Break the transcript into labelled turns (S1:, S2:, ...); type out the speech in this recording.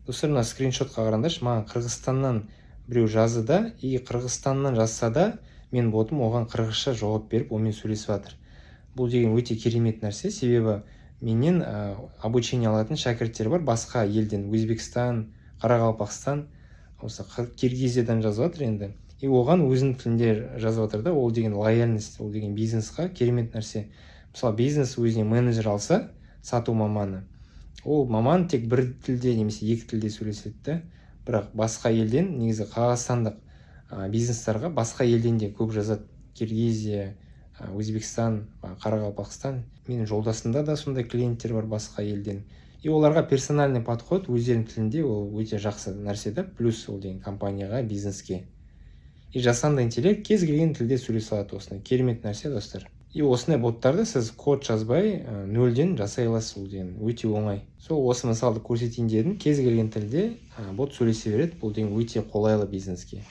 S1: достар, мына скриншотқа қараңдаршы, маған Қырғызстаннан біреу жазды да, и Қырғызстаннан жазса да мен ботым оған қырғызша жауап беріп, онымен сөйлесіп жатыр. Бұл деген өте керемет нәрсе, себебі менен обучение алатын шәкірттер бар басқа елден, Өзбекстан, Қарақалпақстан, осы Киргизиядан жазып жатыр енді. И оған өзінің тілінде жазып жатыр да, ол деген лояльность, ол деген бизнесқа керемет нәрсе. Мысалы, бизнес өзіне менеджер алса, сату маманы, ол маман тек бір тілде немесе екі тілде сөйлеседі да, бірақ басқа елден, негізі қазақстандық бизнестарға басқа елден де көп жазады. Киргизия, Өзбекстан, Қарақалпақстан. Менің жолдасымда да сондай клиенттер бар басқа елден. И оларға персональный подход өздерінің тілінде ол өте жақсы нәрсе да, плюс ол деген компанияға, бизнеске. И жасанды интеллект кез келген тілде сөйлесе алады, осындай керемет нәрсе, достар. И осындай боттарды сіз код жазбай нөлден жасай аласыз, ол деген өте оңай. Сол осы мысалды көрсетейін дедім, кез келген тілде бот сөйлесе береді, бұл деген өте қолайлы бизнеске.